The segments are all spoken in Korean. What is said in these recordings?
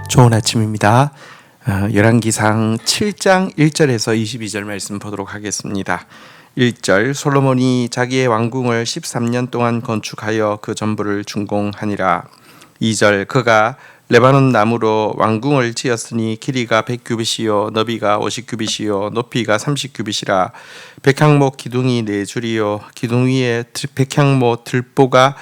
좋은 아침입니다. 열왕기상 7장 1절에서 22절 말씀 보도록 하겠습니다. 1절 솔로몬이 자기의 왕궁을 13년 동안 건축하여 그 전부를 준공하니라. 2절 그가 레바논 나무로 왕궁을 지었으니 길이가 100규빗이요 너비가 50규빗이요 높이가 30규빗이라. 백향목 기둥이 4줄이요 기둥 위에 백향목 들보가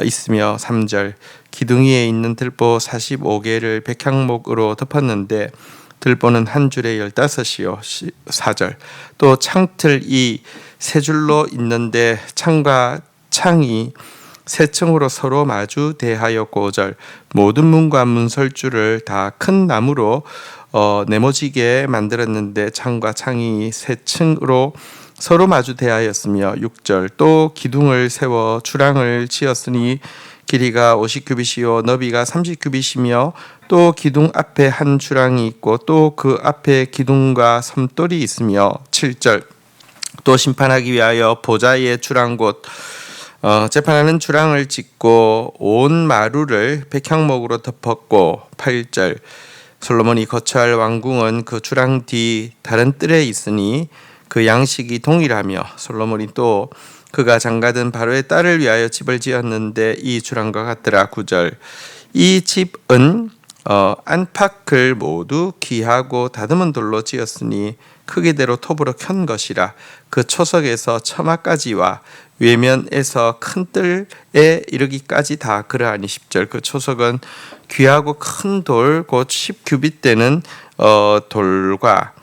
있으며. 3절 기둥 위에 있는 들보 45개를 백향목으로 덮었는데 들보는 한 줄에 15이요. 4절 또 창틀이 3줄로 있는데 창과 창이 3층으로 서로 마주 대하였고. 5절 모든 문과 문설주를 다 큰 나무로 네모지게 만들었는데 창과 창이 3층으로 서로 마주 대하였으며. 6절 또 기둥을 세워 주랑을 지었으니 길이가 50규빗이요 너비가 30규빗이며 또 기둥 앞에 한 주랑이 있고 또 그 앞에 기둥과 섬돌이 있으며. 7절 또 심판하기 위하여 보좌의 주랑 곧 재판하는 주랑을 짓고 온 마루를 백향목으로 덮었고. 8절 솔로몬이 거처할 왕궁은 그 주랑 뒤 다른 뜰에 있으니 그 양식이 동일하며. 솔로몬이 또 그가 장가든 바로의 딸을 위하여 집을 지었는데 이 주랑과 같더라. 9절 이 집은 안팎을 모두 귀하고 다듬은 돌로 지었으니 크기대로 톱으로 켠 것이라. 그 초석에서 처마까지와 외면에서 큰 뜰에 이르기까지 다 그러하니. 10절 그 초석은 귀하고 큰 돌 곧 10규빗 되는 돌과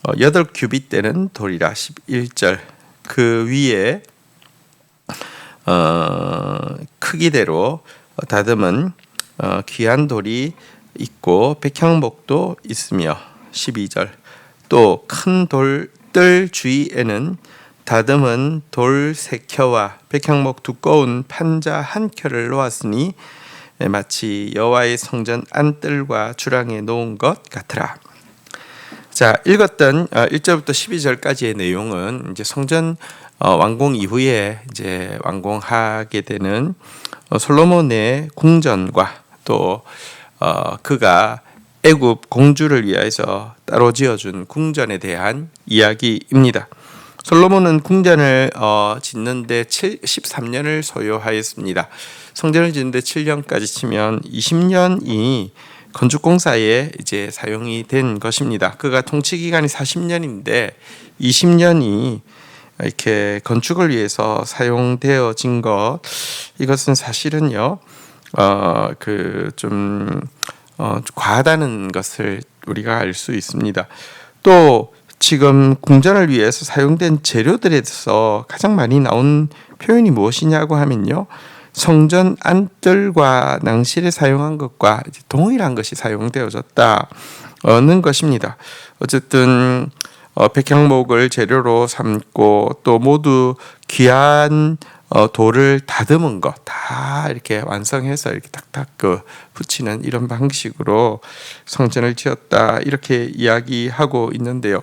8규빗 되는 돌이라. 11절 그 위에 크기대로 다듬은 귀한 돌이 있고 백향목도 있으며. 12절 또 큰 돌뜰 주위에는 다듬은 돌 3켜와 백향목 두꺼운 판자 1켜를 놓았으니 마치 여호와의 성전 안뜰과 주랑에 놓은 것 같으라. 자, 읽었던 1절부터 12절까지의 내용은 이제 성전 완공 이후에 이제 완공하게 되는 솔로몬의 궁전과 또 그가 애굽 공주를 위해서 따로 지어준 궁전에 대한 이야기입니다. 솔로몬은 궁전을 짓는데 13년을 소요하였습니다. 성전을 짓는데 7년까지 치면 20년이 건축공사에 이제 사용이 된 것입니다. 그가 통치 기간이 40년인데 20년이 이렇게 건축을 위해서 사용되어진 것, 이것은 사실은요, 좀 과하다는 것을 우리가 알 수 있습니다. 또 지금 궁전을 위해서 사용된 재료들에서 가장 많이 나온 표현이 무엇이냐고 하면요, 성전 안뜰과 낭실에 사용한 것과 동일한 것이 사용되어졌다는 것입니다. 어쨌든 백향목을 재료로 삼고 또 모두 귀한 돌을 다듬은 것 다 이렇게 완성해서 이렇게 탁탁 붙이는 이런 방식으로 성전을 지었다, 이렇게 이야기하고 있는데요.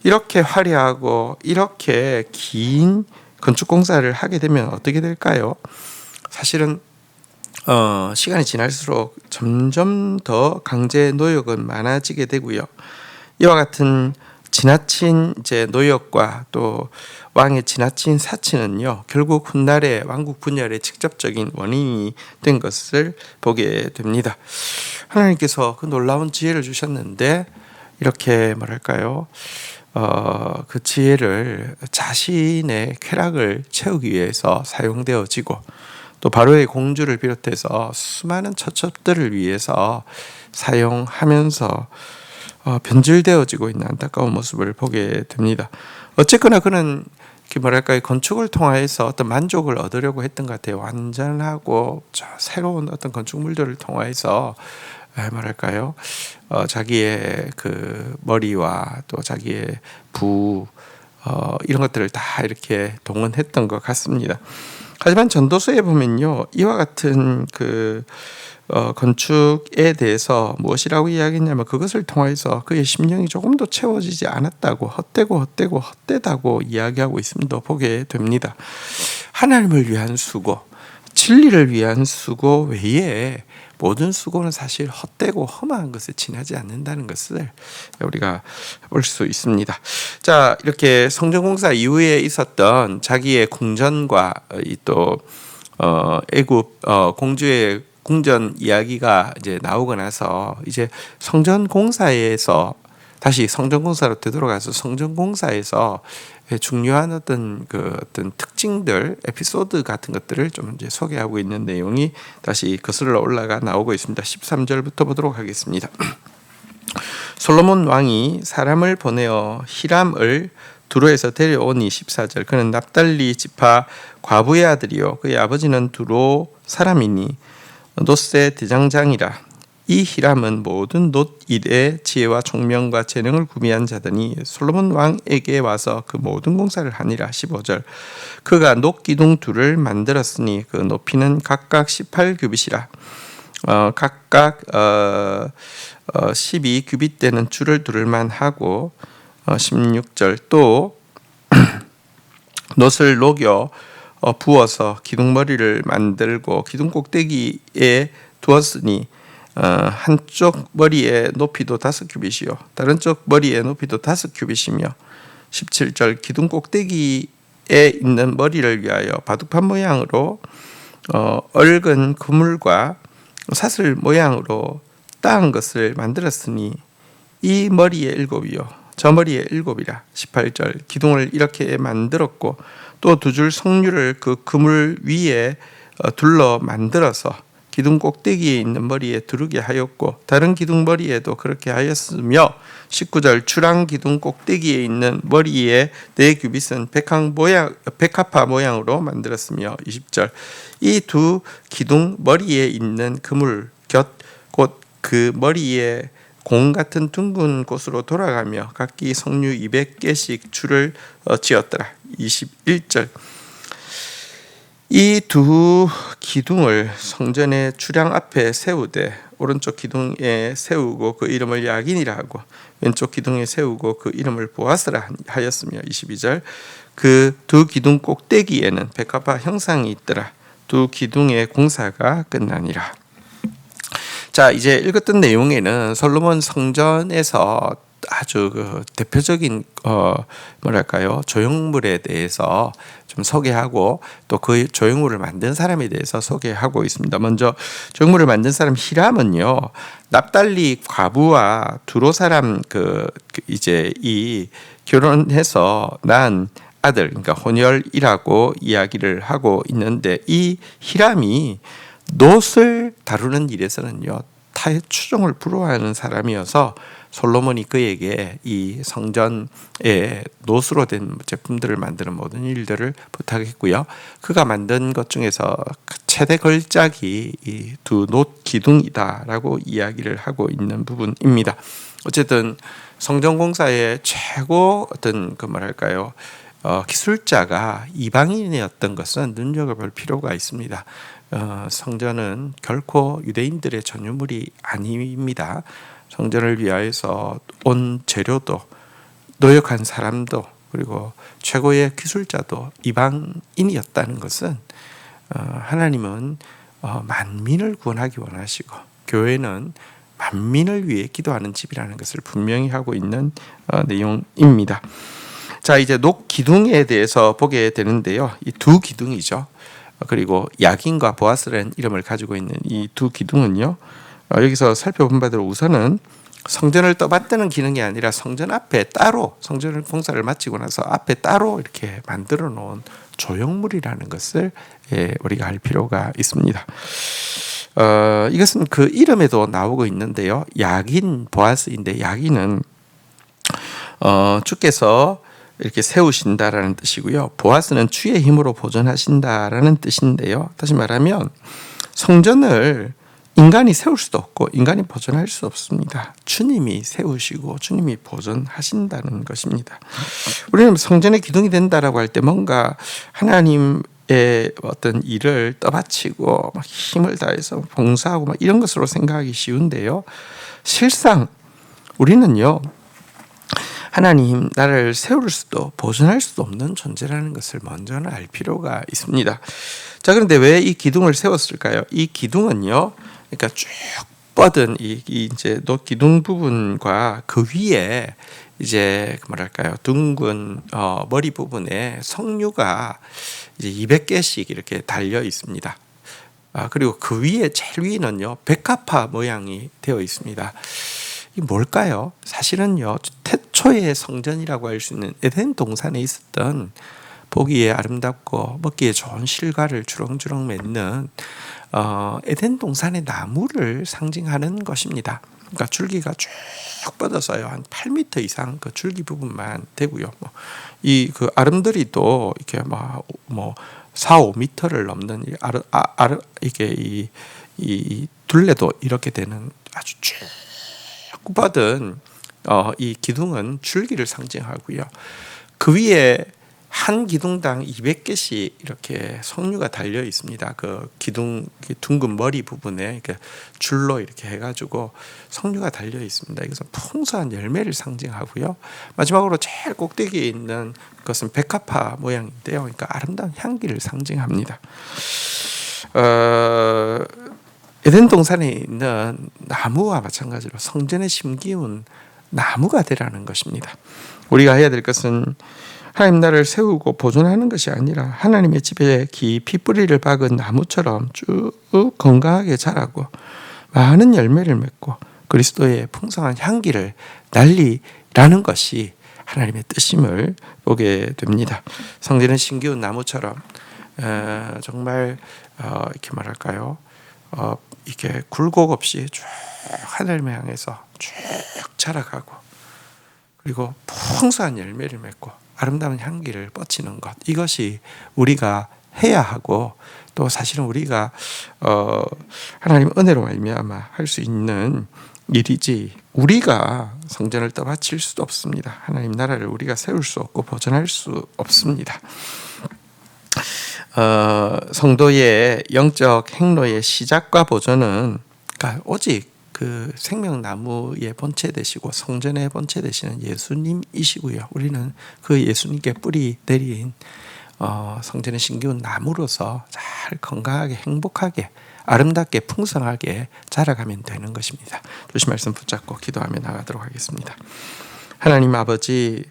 이렇게 화려하고 이렇게 긴 건축공사를 하게 되면 어떻게 될까요? 사실은 시간이 지날수록 점점 더 강제 노역은 많아지게 되고요. 이와 같은 지나친 이제 노역과 또 왕의 지나친 사치는요, 결국 훗날의 왕국 분열의 직접적인 원인이 된 것을 보게 됩니다. 하나님께서 그 놀라운 지혜를 주셨는데 이렇게 뭐랄까요? 그 지혜를 자신의 쾌락을 채우기 위해서 사용되어지고 또 바로의 공주를 비롯해서 수많은 처첩들을 위해서 사용하면서 변질되어지고 있는 안타까운 모습을 보게 됩니다. 어쨌거나 그는 뭐랄까요, 건축을 통해서 어떤 만족을 얻으려고 했던 것 같아요. 완전하고 새로운 어떤 건축물들을 통해서 뭐랄까요, 자기의 그 머리와 또 자기의 이런 것들을 다 이렇게 동원했던 것 같습니다. 하지만 전도서에 보면요, 이와 같은 건축에 대해서 무엇이라고 이야기했냐면 그것을 통해서 그의 심령이 조금도 채워지지 않았다고, 헛되다고 이야기하고 있음도 보게 됩니다. 하나님을 위한 수고, 진리를 위한 수고 외에 모든 수고는 사실 헛되고 험한 것에 지나지 않는다는 것을 우리가 볼 수 있습니다. 자, 이렇게 성전공사 이후에 있었던 자기의 궁전과 또 애굽 공주의 궁전 이야기가 이제 나오고 나서 이제 성전공사에서 다시 성전공사로 되돌아가서 성전공사에서 중요한 어떤 특징들, 에피소드 같은 것들을 좀 이제 소개하고 있는 내용이 다시 거슬러 올라가 나오고 있습니다. 13절부터 보도록 하겠습니다. 솔로몬 왕이 사람을 보내어 히람을 두로에서 데려오니 14절. 그는 납달리 지파 과부의 아들이요 그의 아버지는 두로 사람이니 놋의 대장장이라. 이 히람은 모든 놋 일의 지혜와 총명과 재능을 구비한 자더니 솔로몬 왕에게 와서 그 모든 공사를 하니라. 15절. 그가 놋 기둥 둘을 만들었으니 그 높이는 각각 18규빗이라. 각각 12규빗 되는 줄을 두를만 하고 16절. 또 놋을 녹여 부어서 기둥머리를 만들고 기둥 꼭대기에 두었으니 한쪽 머리의 높이도 5규빗이요 다른 쪽 머리의 높이도 5규빗이며 17절. 기둥 꼭대기에 있는 머리를 위하여 바둑판 모양으로 얽은 그물과 사슬 모양으로 따은 것을 만들었으니 이 머리의 7이요 저 머리의 7이라. 18절. 기둥을 이렇게 만들었고 또 두 줄 석류를 그 그물 위에 둘러 만들어서 기둥 꼭대기에 있는 머리에 두르게 하였고 다른 기둥 머리에도 그렇게 하였으며 19절. 주랑 기둥 꼭대기에 있는 머리에 4규빗은 백합화 모양으로 만들었으며 20절. 이 두 기둥 머리에 있는 그물 곁 곧 그 머리에 공 같은 둥근 곳으로 돌아가며 각기 석류 200개씩 줄을 지었더라. 21절. 이 두 기둥을 성전의 주량 앞에 세우되 오른쪽 기둥에 세우고 그 이름을 야긴이라 하고 왼쪽 기둥에 세우고 그 이름을 보아스라 하였으며 22절. 그 두 기둥 꼭대기에는 백합화 형상이 있더라. 두 기둥의 공사가 끝나니라. 자, 이제 읽었던 내용에는 솔로몬 성전에서 아주 대표적인 조형물에 대해서 좀 소개하고 또 그 조형물을 만든 사람에 대해서 소개하고 있습니다. 먼저 조형물을 만든 사람 히람은요, 납달리 과부와 두로 사람 이제 이 결혼해서 낳은 아들, 그러니까 혼혈이라고 이야기를 하고 있는데 이 히람이 놋을 다루는 일에서는요 타의 추종을 부러워하는 사람이어서 솔로몬이 그에게 이 성전에 놋으로 된 제품들을 만드는 모든 일들을 부탁했고요. 그가 만든 것 중에서 최대 걸작이 이 두 놋 기둥이다라고 이야기를 하고 있는 부분입니다. 어쨌든 성전공사의 최고 어떤 기술자가 이방인이었던 것은 눈여겨볼 필요가 있습니다. 성전은 결코 유대인들의 전유물이 아닙니다. 성전을 위하여서 온 재료도 노력한 사람도 그리고 최고의 기술자도 이방인이었다는 것은 하나님은 만민을 구원하기 원하시고 교회는 만민을 위해 기도하는 집이라는 것을 분명히 하고 있는 내용입니다. 자, 이제 놋 기둥에 대해서 보게 되는데요. 이 두 기둥이죠. 그리고 야긴과 보아스라는 이름을 가지고 있는 이 두 기둥은요. 여기서 살펴본 바대로 우선은 성전을 떠받드는 기능이 아니라 성전 앞에 따로 성전 공사를 마치고 나서 앞에 따로 이렇게 만들어 놓은 조형물이라는 것을 우리가 알 필요가 있습니다. 이것은 그 이름에도 나오고 있는데요. 야긴 보아스인데 야긴은 주께서 이렇게 세우신다라는 뜻이고요. 보아스는 주의 힘으로 보존하신다라는 뜻인데요. 다시 말하면 성전을 인간이 세울 수도 없고 인간이 보존할 수 없습니다. 주님이 세우시고 주님이 보존하신다는 것입니다. 우리는 성전의 기둥이 된다라고 할 때 뭔가 하나님의 어떤 일을 떠받치고 막 힘을 다해서 봉사하고 막 이런 것으로 생각하기 쉬운데요. 실상 우리는요. 하나님 나라를 세울 수도 보존할 수도 없는 존재라는 것을 먼저는 알 필요가 있습니다. 자, 그런데 왜 이 기둥을 세웠을까요? 이 기둥은요, 그러니까 쭉 뻗은 이 이제 기둥 부분과 그 위에 이제 뭐랄까요, 둥근 머리 부분에 석류가 이제 200개씩 이렇게 달려 있습니다. 그리고 그 위에 제일 위는요, 백합화 모양이 되어 있습니다. 이 뭘까요? 사실은요, 태초의 성전이라고 할 수 있는 에덴 동산에 있었던 보기에 아름답고 먹기에 좋은 실과를 주렁주렁 맺는 에덴 동산의 나무를 상징하는 것입니다. 그러니까 줄기가 쭉 뻗어서요, 한 8m 이상 그 줄기 부분만 되고요. 이 그 아름드리도 이렇게 뭐 4, 5m를 넘는 이게 이 둘레도 이렇게 되는 아주 쭉 뻗은 이 기둥은 줄기를 상징하고요. 그 위에 한 기둥당 200개씩 이렇게 석류가 달려 있습니다. 그 기둥 둥근 머리 부분에 이렇게 줄로 이렇게 해가지고 석류가 달려 있습니다. 이것은 풍성한 열매를 상징하고요. 마지막으로 제일 꼭대기에 있는 것은 백합화 모양인데요. 그러니까 아름다운 향기를 상징합니다. 에덴 동산에 있는 나무와 마찬가지로 성전에 심기운 나무가 되라는 것입니다. 우리가 해야 될 것은 하나님 나라를 세우고 보존하는 것이 아니라 하나님의 집에 깊이 뿌리를 박은 나무처럼 쭉 건강하게 자라고 많은 열매를 맺고 그리스도의 풍성한 향기를 날리라는 것이 하나님의 뜻임을 보게 됩니다. 성전에 심기운 나무처럼 정말 이렇게 말할까요? 이렇게 굴곡 없이 쭉 하늘을 향해서 쭉 자라가고 그리고 풍성한 열매를 맺고 아름다운 향기를 뻗치는 것, 이것이 우리가 해야 하고 또 사실은 우리가 하나님 은혜로 말미암아 할 수 있는 일이지, 우리가 성전을 떠받칠 수도 없습니다. 하나님 나라를 우리가 세울 수 없고 보존할 수 없습니다. 성도의 영적 행로의 시작과 보존은 그러니까 오직 그 생명나무의 본체 되시고 성전의 본체 되시는 예수님이시고요. 우리는 그 예수님께 뿌리 내린 성전에 심기운 나무로서 잘 건강하게 행복하게 아름답게 풍성하게 자라가면 되는 것입니다. 주신 말씀 붙잡고 기도하며 나가도록 하겠습니다. 하나님 아버지,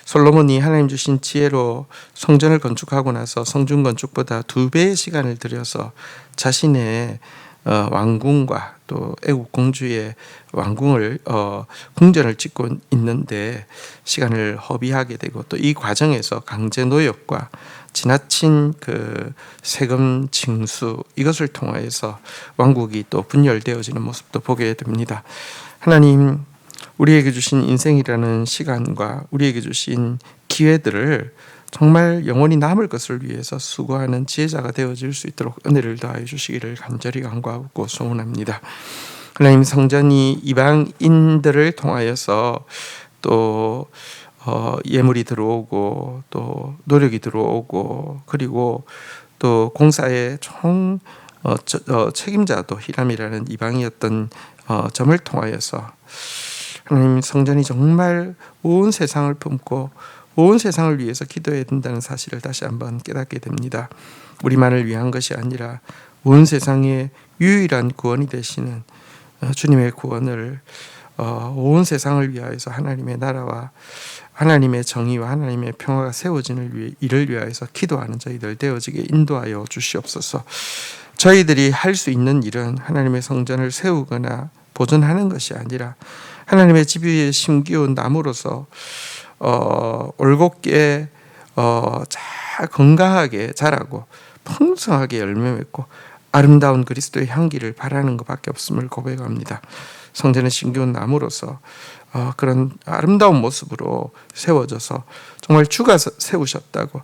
솔로몬이 하나님 주신 지혜로 성전을 건축하고 나서 성중 건축보다 2배의 시간을 들여서 자신의 왕궁과 또 애국 공주의 왕궁을 궁전을 짓고 있는데 시간을 허비하게 되고 또 이 과정에서 강제 노역과 지나친 그 세금 징수, 이것을 통하여서 왕국이 또 분열되어지는 모습도 보게 됩니다. 하나님, 우리에게 주신 인생이라는 시간과 우리에게 주신 기회들을 정말 영원히 남을 것을 위해서 수고하는 지혜자가 되어질 수 있도록 은혜를 더하여 주시기를 간절히 간구하고 소원합니다. 하나님, 성전이 이방인들을 통하여서 또 예물이 들어오고 또 노력이 들어오고 그리고 또 공사의 총 책임자도 히람이라는 이방이었던 점을 통하여서 하나님, 성전이 정말 온 세상을 품고 온 세상을 위해서 기도해야 된다는 사실을 다시 한번 깨닫게 됩니다. 우리만을 위한 것이 아니라 온 세상의 유일한 구원이 되시는 주님의 구원을 온 세상을 위하여서 하나님의 나라와 하나님의 정의와 하나님의 평화가 세워지는 일을 위하여서 기도하는 저희들 되어지게 인도하여 주시옵소서. 저희들이 할 수 있는 일은 하나님의 성전을 세우거나 보존하는 것이 아니라 하나님의 집 위에 심기운 나무로서 올곧게 잘 건강하게 자라고 풍성하게 열매 맺고 아름다운 그리스도의 향기를 바라는 것밖에 없음을 고백합니다. 성전에 심기운 나무로서 그런 아름다운 모습으로 세워져서 정말 주가 세우셨다고,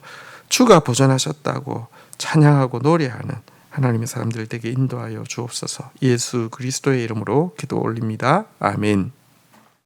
주가 보존하셨다고 찬양하고 노래하는 하나님의 사람들 되게 인도하여 주옵소서. 예수 그리스도의 이름으로 기도 올립니다. 아멘.